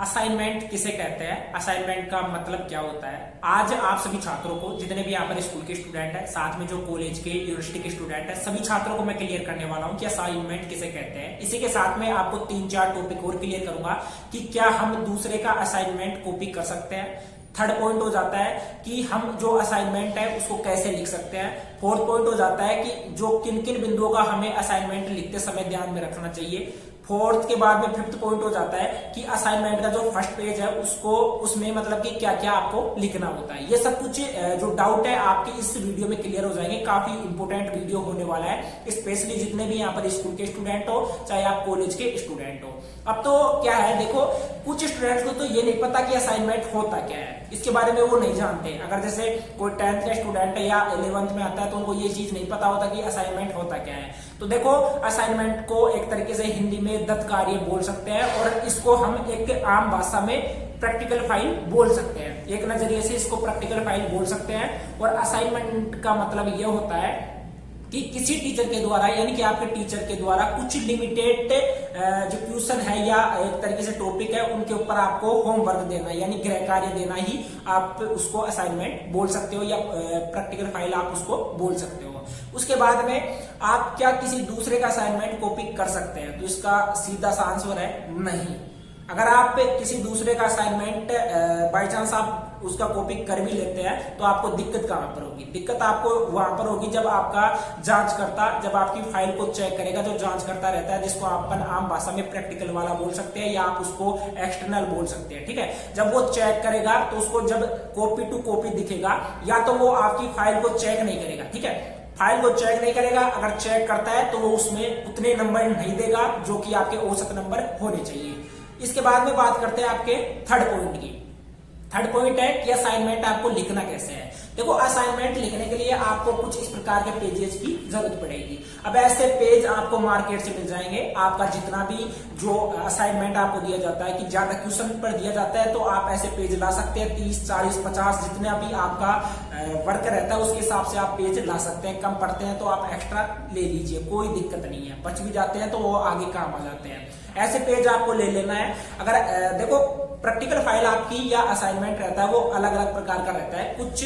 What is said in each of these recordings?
Assignment किसे कहते हैं, असाइनमेंट का मतलब क्या होता है। आज आप सभी छात्रों को, जितने भी यहाँ पर स्कूल के स्टूडेंट हैं, साथ में जो कॉलेज के यूनिवर्सिटी के स्टूडेंट हैं, सभी छात्रों को मैं क्लियर करने वाला हूँ कि असाइनमेंट किसे कहते हैं। इसी के साथ में आपको 3-4 टॉपिक और क्लियर करूंगा कि क्या हम दूसरे का असाइनमेंट कॉपी कर सकते हैं। थर्ड पॉइंट हो जाता है कि हम जो असाइनमेंट है उसको कैसे लिख सकते हैं। फोर्थ पॉइंट हो जाता है कि जो किन किन बिंदुओं का हमें असाइनमेंट लिखते समय ध्यान में रखना चाहिए। फोर्थ के बाद में फिफ्थ पॉइंट हो जाता है कि असाइनमेंट का जो फर्स्ट पेज है उसको उसमें मतलब कि क्या क्या आपको लिखना होता है। ये सब कुछ जो डाउट है आपके इस वीडियो में क्लियर हो जाएंगे। काफी इंपोर्टेंट वीडियो होने वाला है, स्पेशली जितने भी यहाँ पर स्कूल के स्टूडेंट हो चाहे आप कॉलेज के स्टूडेंट हो। अब तो क्या है, देखो कुछ स्टूडेंट्स को तो ये नहीं पता कि असाइनमेंट होता क्या है, इसके बारे में वो नहीं जानते। अगर जैसे कोई 10th का स्टूडेंट है या 11th में आता है तो उनको ये चीज नहीं पता होता कि असाइनमेंट होता क्या है। तो देखो असाइनमेंट को एक तरीके से हिंदी में दत्त कार्य बोल सकते हैं और इसको हम एक आम भाषा में प्रैक्टिकल फाइल बोल सकते हैं। एक नजरिए से इसको प्रैक्टिकल फाइल बोल सकते हैं। और असाइनमेंट का मतलब ये होता है कि किसी टीचर के द्वारा, यानी कि आपके टीचर के द्वारा कुछ लिमिटेड जो क्वेश्चन है या एक तरीके से टॉपिक है उनके ऊपर आपको होमवर्क देना, यानी गृह कार्य देना ही आप उसको असाइनमेंट बोल सकते हो या प्रैक्टिकल फाइल आप उसको बोल सकते हो। उसके बाद में आप क्या किसी दूसरे का असाइनमेंट कॉपी कर सकते हैं, तो इसका सीधा सा आंसर है नहीं। अगर आप किसी दूसरे का असाइनमेंट बाय चांस आप उसका कॉपी कर भी लेते हैं तो आपको दिक्कत कहां पर होगी? दिक्कत आपको वहां पर होगी जब आपका जांचकर्ता जब आपकी फाइल को चेक करेगा। जो जांचकर्ता रहता है, जिसको अपन आम भाषा में प्रैक्टिकल वाला बोल सकते हैं या आप उसको एक्सटर्नल बोल सकते हैं, ठीक है। जब वो चेक करेगा तो उसको जब कॉपी टू कॉपी दिखेगा, या तो वो आपकी फाइल को चेक नहीं करेगा, ठीक है, फाइल को चेक नहीं करेगा। अगर चेक करता है तो वो उसमें उतने नंबर नहीं देगा जो कि आपके औसत नंबर होने चाहिए। इसके बाद में बात करते हैं आपके थर्ड पॉइंट की। थर्ड पॉइंट है कि असाइनमेंट आपको लिखना कैसे है। देखो असाइनमेंट लिखने के लिए आपको कुछ इस प्रकार के पेजेस की जरूरत पड़ेगी। अब ऐसे पेज आपको मार्केट से मिल जाएंगे। आपका जितना भी जो असाइनमेंट आपको दिया जाता है कि ज्यादा क्वेश्चन पर दिया जाता है तो आप ऐसे पेज ला सकते हैं। 30, 40, 50 जितना भी आपका वर्क रहता है उसके हिसाब से आप पेज ला सकते हैं। कम पड़ते हैं तो आप एक्स्ट्रा ले लीजिए, कोई दिक्कत नहीं है। बच भी जाते हैं तो वो आगे काम आ जाते हैं। ऐसे पेज आपको ले लेना है। अगर देखो प्रैक्टिकल फाइल आपकी या असाइनमेंट रहता है वो अलग अलग प्रकार का रहता है। कुछ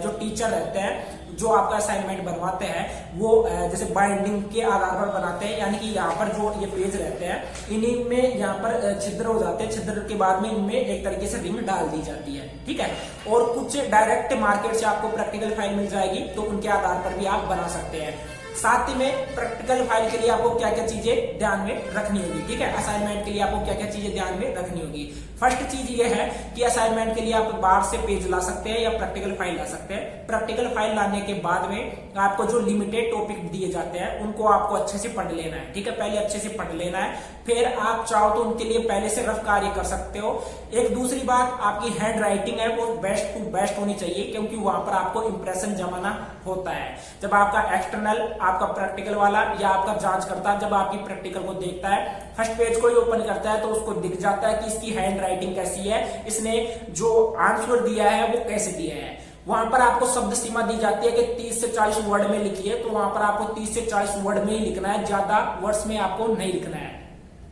जो टीचर रहते हैं जो आपका असाइनमेंट बनवाते हैं वो जैसे बाइंडिंग के आधार पर बनाते हैं, यानी कि यहाँ पर जो ये पेज रहते हैं इन्हीं में यहाँ पर छिद्र हो जाते हैं। छिद्र के बाद में इनमें एक तरीके से रिंग डाल दी जाती है, ठीक है। और कुछ डायरेक्ट मार्केट से आपको प्रैक्टिकल फाइल मिल जाएगी तो उनके आधार पर भी आप बना सकते हैं। साथ ही में प्रैक्टिकल फाइल के लिए आपको क्या क्या चीजें ध्यान में रखनी होगी, ठीक है। असाइनमेंट के लिए आपको क्या क्या चीजें ध्यान में रखनी होगी। फर्स्ट चीज ये है कि असाइनमेंट के लिए आप बाहर से पेज ला सकते हैं या प्रैक्टिकल फाइल ला सकते हैं। प्रैक्टिकल फाइल लाने के बाद में आपको जो लिमिटेड टॉपिक दिए जाते हैं उनको आपको अच्छे से पढ़ लेना है, ठीक है। पहले अच्छे से पढ़ लेना है, फिर आप चाहो तो उनके लिए पहले से रफ कार्य कर सकते हो। एक दूसरी बात, आपकी हैंड राइटिंग है वो बेस्ट टू बेस्ट होनी चाहिए, क्योंकि वहां पर आपको इंप्रेशन जमाना होता है। जब आपका एक्सटर्नल, आपका प्रैक्टिकल वाला या आपका जांचकर्ता जब आपकी प्रैक्टिकल को देखता है, फर्स्ट पेज को ही ओपन करता है तो उसको दिख जाता है कि इसकी हैंड राइटिंग कैसी है, इसने जो आंसर दिया है वो कैसे दिया है। वहां पर आपको शब्द सीमा दी जाती है कि 30 से 40 वर्ड में लिखिए, तो वहां पर आपको 30 से 40 वर्ड में ही लिखना है, ज्यादा वर्ड्स में आपको नहीं लिखना है,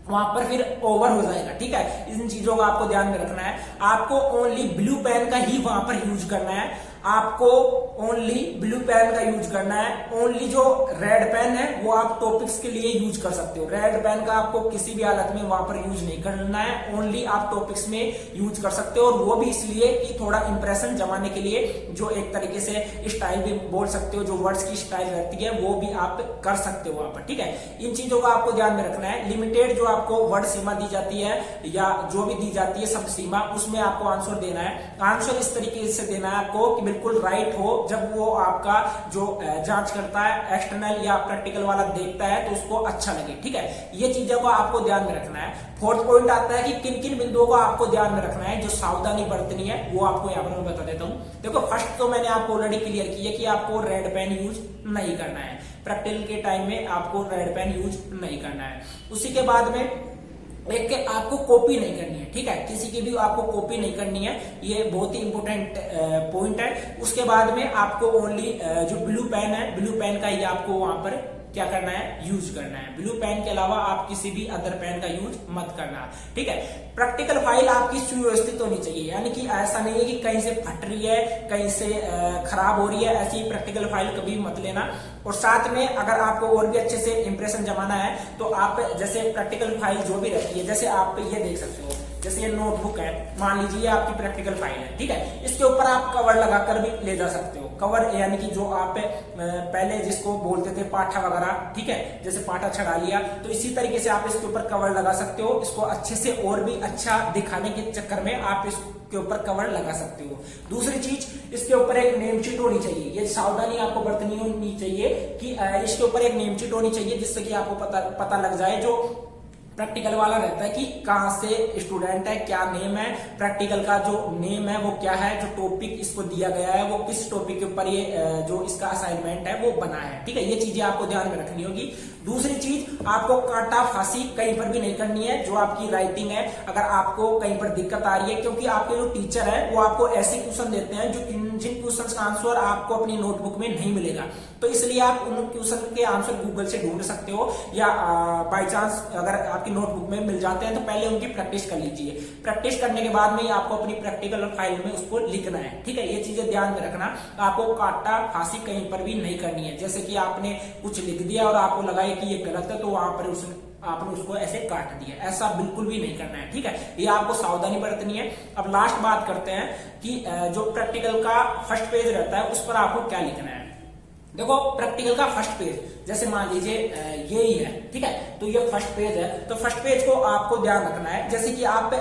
वहां पर फिर ओवर हो जाएगा, ठीक है। इन चीजों का आपको ध्यान में रखना है। आपको ओनली ब्लू पेन का ही वहां पर यूज करना है। आपको ओनली ब्लू पेन का यूज करना है। ओनली जो रेड पेन है वो आप टॉपिक्स के लिए यूज कर सकते हो। रेड पेन का आपको किसी भी हालत में वहां पर यूज नहीं करना है, ओनली आप टॉपिक्स में यूज कर सकते हो। और वो भी इसलिए कि थोड़ा इंप्रेशन जमाने के लिए, जो एक तरीके से स्टाइल भी बोल सकते हो, जो वर्ड्स की स्टाइल रहती है वो भी आप कर सकते हो वहां पर, ठीक है। इन चीजों का आपको ध्यान में रखना है। लिमिटेड जो आपको वर्ड सीमा दी जाती है या जो भी दी जाती है शब्द सीमा, उसमें आपको आंसर देना है। आंसर इस तरीके से देना है आपको कि बिल्कुल राइट हो। जब वो आपका जो जांच करता है एक्सटर्नल या प्रैक्टिकल वाला देखता है तो उसको अच्छा लगे, ठीक है। ये चीजों को आपको ध्यान में रखना है। फोर्थ पॉइंट आता है कि किन किन बिंदुओं को आपको ध्यान में रखना है, जो सावधानी बरतनी है वो आपको यहाँ पर मैं बता देता हूँ। देखो फर्स्ट तो मैंने आपको ऑलरेडी क्लियर किया कि आपको रेड पेन यूज नहीं करना है। प्रैक्टिकल के टाइम में आपको रेड पेन यूज नहीं करना है। उसी के बाद में एक आपको कॉपी नहीं करनी है, ठीक है। किसी की भी आपको कॉपी नहीं करनी है, ये बहुत ही इंपॉर्टेंट पॉइंट है। उसके बाद में आपको ओनली जो ब्लू पेन है, ब्लू पेन का ही आपको वहां पर क्या करना है, यूज करना है। ब्लू पेन के अलावा आप किसी भी अदर पेन का यूज मत करना, ठीक है। प्रैक्टिकल फाइल आपकी सुव्यवस्थित होनी चाहिए, यानी कि ऐसा नहीं है कि कहीं से फट रही है, कहीं से खराब हो रही है, ऐसी प्रैक्टिकल फाइल कभी मत लेना। और साथ में अगर आपको और भी अच्छे से इंप्रेशन जमाना है तो आप जैसे प्रैक्टिकल फाइल जो भी रहती है, जैसे आप ये देख सकते हो, जैसे ये नोटबुक है, मान लीजिए आपकी प्रैक्टिकल फाइल है, ठीक है, इसके ऊपर आप कवर लगाकर भी ले जा सकते हो। कवर यानी कि जो आप पहले जिसको बोलते थे पाठा वगैरह, ठीक है, जैसे पाठा चढ़ा लिया, तो इसी तरीके से आप इसके ऊपर कवर लगा सकते हो। इसको अच्छे से और भी अच्छा दिखाने के चक्कर में आप इसके ऊपर कवर लगा सकते हो। दूसरी चीज, इसके ऊपर एक नेम शीट होनी चाहिए। ये सावधानी आपको बरतनी होनी चाहिए कि इसके ऊपर एक नेम शीट होनी चाहिए, जिससे कि आपको पता लग जाए, जो प्रैक्टिकल वाला रहता है कि कहाँ से स्टूडेंट है, क्या नेम है, प्रैक्टिकल का जो नेम है वो क्या है, जो टॉपिक इसको दिया गया है वो किस टॉपिक के ऊपर ये जो इसका असाइनमेंट है वो बना है, ठीक है। ये चीजें आपको ध्यान में रखनी होगी। दूसरी चीज, आपको काटा फांसी कहीं पर भी नहीं करनी है। जो आपकी राइटिंग है, अगर आपको कहीं पर दिक्कत आ रही है, क्योंकि आपके जो टीचर है वो आपको ऐसे क्वेश्चन देते हैं जिन क्वेश्चन का आंसर आपको अपनी नोटबुक में नहीं मिलेगा, तो इसलिए आप उन क्वेश्चन के आंसर गूगल से ढूंढ सकते हो, या बाई चांस अगर आपकी नोटबुक में मिल जाते हैं तो पहले उनकी प्रैक्टिस कर लीजिए। प्रैक्टिस करने के बाद में ही आपको अपनी प्रैक्टिकल फाइल में उसको लिखना है, ठीक है। ये चीजें ध्यान में रखना। आपको काटा फांसी कहीं पर भी नहीं करनी है। जैसे कि आपने कुछ लिख दिया और आपको लगा कि ये गलत है, तो वहां पर आपने उसको ऐसे काट दिया, ऐसा बिल्कुल भी नहीं करना है, ठीक है। ये आपको सावधानी बरतनी है। अब लास्ट बात करते हैं कि जो प्रैक्टिकल का फर्स्ट पेज रहता है उस पर आपको क्या लिखना है। देखो, प्रैक्टिकल का फर्स्ट पेज, जैसे मान लीजिए ये ही है, ठीक है, तो ये फर्स्ट पेज है, तो फर्स्ट पेज को आपको ध्यान रखना है। जैसे कि आप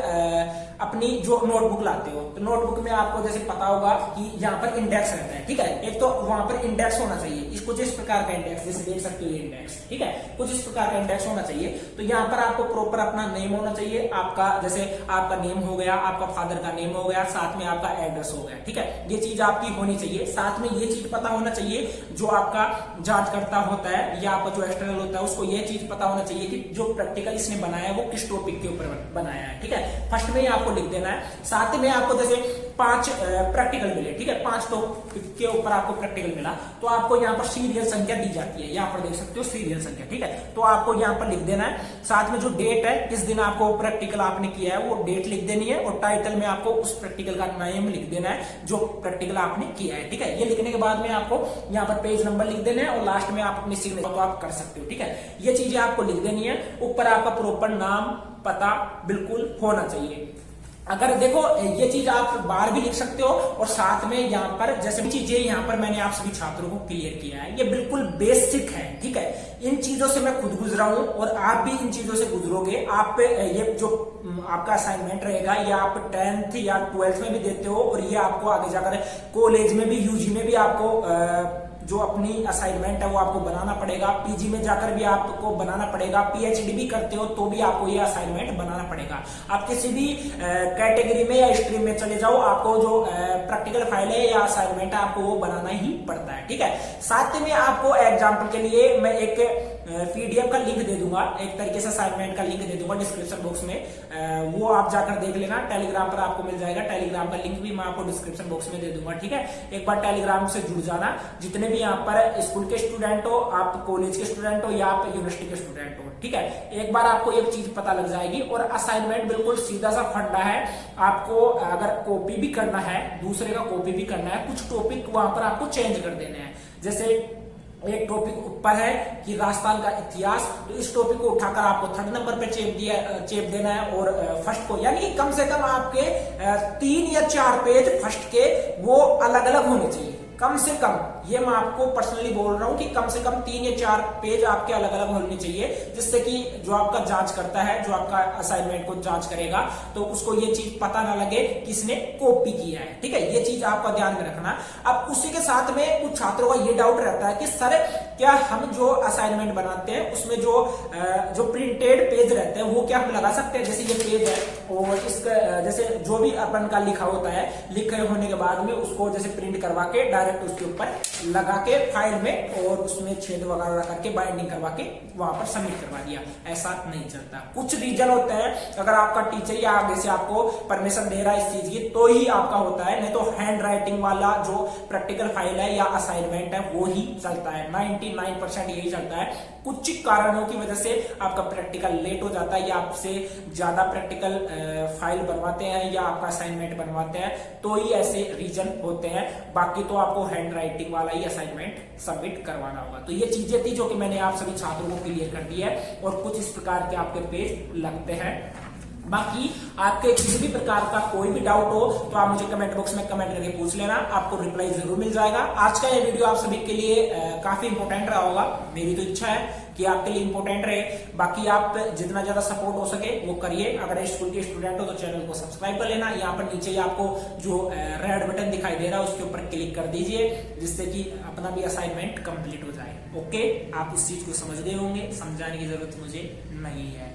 अपनी जो नोटबुक लाते हो, तो नोटबुक में आपको जैसे पता होगा कि यहाँ पर इंडेक्स रहता है, ठीक है। एक तो वहां पर इंडेक्स होना चाहिए, इसको जिस प्रकार का इंडेक्स, जैसे देख सकते हो ये इंडेक्स, ठीक है, कुछ इस प्रकार का इंडेक्स होना चाहिए। तो यहाँ पर आपको प्रॉपर अपना नेम होना चाहिए, आपका जैसे आपका नेम हो गया, आपका फादर का नेम हो गया, साथ में आपका एड्रेस हो गया, ठीक है। ये चीज आपकी होनी चाहिए। साथ में ये चीज पता होना चाहिए, जो आपका जांचकर्ता होता है या आपका जो एक्सटर्नल होता है उसको ये चीज पता होना चाहिए कि जो प्रैक्टिकल इसने बनाया है वो किस टॉपिक के ऊपर बनाया है, ठीक है। फर्स्ट में ही आपको लिख देना है। साथ में आपको जैसे 5 प्रैक्टिकल मिले, ठीक है, 5 टॉपिक के ऊपर आपको प्रैक्टिकल मिला, तो आपको यहाँ पर सीरियल संख्या दी जाती है, यहाँ पर देख सकते हो सीरियल संख्या, ठीक है। तो आपको यहाँ पर लिख देना है। साथ में जो डेट है, किस दिन आपको प्रैक्टिकल आपने किया है वो डेट लिख देनी है, और टाइटल में आपको उस प्रैक्टिकल का नेम लिख देना है जो प्रैक्टिकल आपने किया है, ठीक है। ये लिखने के बाद में आपको यहाँ पर पेज नंबर लिख देना है, और लास्ट में आप अपनी सिग्नेचर तो आप कर सकते हो, ठीक है। ये चीजें आपको लिख देनी है। ऊपर आपका प्रॉपर नाम पता बिल्कुल होना चाहिए। अगर देखो, ये चीज आप बाहर भी लिख सकते हो, और साथ में यहाँ पर जैसे चीजें यहाँ पर मैंने आप सभी छात्रों को क्लियर किया है, ये बिल्कुल बेसिक है, ठीक है। इन चीजों से मैं खुद गुजरा हूं और आप भी इन चीजों से गुजरोगे। आप ये जो आपका असाइनमेंट रहेगा, ये आप 10th या 12th में भी देते हो, और ये आपको आगे जाकर कॉलेज में भी, यूजी में भी आपको जो अपनी असाइनमेंट है वो आपको बनाना पड़ेगा। पीजी में जाकर भी आपको बनाना पड़ेगा। पीएचडी भी करते हो तो भी आपको ये असाइनमेंट बनाना पड़ेगा। आप किसी भी कैटेगरी में या स्ट्रीम में चले जाओ, आपको जो प्रैक्टिकल फाइल है या असाइनमेंट है आपको वो बनाना ही पड़ता है, ठीक है। साथ में आपको एग्जाम्पल के लिए मैं एक पीडीएफ का लिंक दे दूंगा, एक तरीके से असाइनमेंट का लिंक दे दूंगा डिस्क्रिप्शन बॉक्स में, वो आप जाकर देख लेना। टेलीग्राम पर आपको मिल जाएगा, टेलीग्राम का लिंक भी मैं आपको डिस्क्रिप्शन बॉक्स में दे दूंगा, ठीक है। एक बार टेलीग्राम से जुड़ जाना। जितने भी यहाँ पर स्कूल के स्टूडेंट हो, आप कॉलेज के स्टूडेंट हो या आप यूनिवर्सिटी के स्टूडेंट हो, ठीक है, एक बार आपको एक चीज पता लग जाएगी। और असाइनमेंट बिल्कुल सीधा सा फंडा है। आपको अगर कॉपी भी करना है, दूसरे का कॉपी भी करना है, कुछ टॉपिक वहां पर आपको चेंज कर देने हैं। जैसे एक टॉपिक ऊपर है कि राजस्थान का इतिहास, तो इस टॉपिक को उठाकर आपको 3rd नंबर पे चेप देना है, और फर्स्ट को, यानी कम से कम आपके 3 या 4 पेज फर्स्ट के वो अलग अलग होने चाहिए, कम से कम। ये मैं आपको पर्सनली बोल रहा हूं कि कम से कम 3 या 4 पेज आपके अलग अलग होने चाहिए, जिससे कि जो आपका जांच करता है, जो आपका असाइनमेंट को जांच करेगा, तो उसको ये चीज पता ना लगे कि इसने कॉपी किया है, ठीक है। ये चीज आपका ध्यान में रखना। अब उसी के साथ में कुछ छात्रों का ये डाउट रहता है कि सर क्या हम जो असाइनमेंट बनाते हैं उसमें जो प्रिंटेड पेज रहते हैं वो क्या हम लगा सकते हैं। जैसे ये पेज है और इसका जैसे जो भी अपन का लिखा होता है, लिखे होने के बाद में उसको जैसे प्रिंट करवा के डायरेक्ट डायरेक्ट उसके ऊपर लगा के फाइल में और उसमें छेद वगैरह करके बाइंडिंग करवा के वहां पर सबमिट करवा दिया। ऐसा नहीं चलता। कुछ रीजन होते हैं, अगर आपका टीचर या आगे से आपको परमिशन दे रहा है इस चीज की तो ही आपका होता है, नहीं तो हैंड राइटिंग वाला जो प्रैक्टिकल फाइल है या असाइनमेंट है वो ही चलता है। 99% यही चलता है। कुछ कारणों की वजह से आपका प्रैक्टिकल लेट हो जाता है या आपसे ज्यादा प्रैक्टिकल फाइल बनवाते हैं या आपका असाइनमेंट बनवाते हैं तो ही ऐसे रीजन होते हैं। बाकी तो आपको हैंड राइटिंग वाला ही असाइनमेंट सबमिट करवाना होगा। तो ये चीजें थी जो कि मैंने आप सभी छात्रों को क्लियर कर दी है और कुछ इस प्रकार के आपके पेज लगते हैं। बाकी आपके किसी भी प्रकार का कोई भी डाउट हो तो आप मुझे कमेंट बॉक्स में कमेंट करके पूछ लेना, आपको रिप्लाई जरूर मिल जाएगा। आज का ये वीडियो आप सभी के लिए काफी इंपॉर्टेंट रहा होगा। मेरी तो इच्छा है कि आपके लिए इंपॉर्टेंट रहे। बाकी आप जितना ज्यादा सपोर्ट हो सके वो करिए। अगर स्कूल के स्टूडेंट हो तो चैनल को सब्सक्राइब कर लेना। यहाँ पर नीचे आपको जो रेड बटन दिखाई दे रहा है उसके ऊपर क्लिक कर दीजिए, जिससे कि अपना भी असाइनमेंट कंप्लीट हो जाए। ओके, आप उस चीज को समझ गए होंगे, समझाने की जरूरत मुझे नहीं है।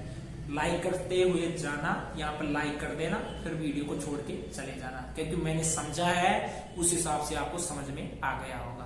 लाइक करते हुए जाना, यहाँ पर लाइक कर देना, फिर वीडियो को छोड़ के चले जाना, क्योंकि मैंने समझा है उस हिसाब से आपको समझ में आ गया होगा।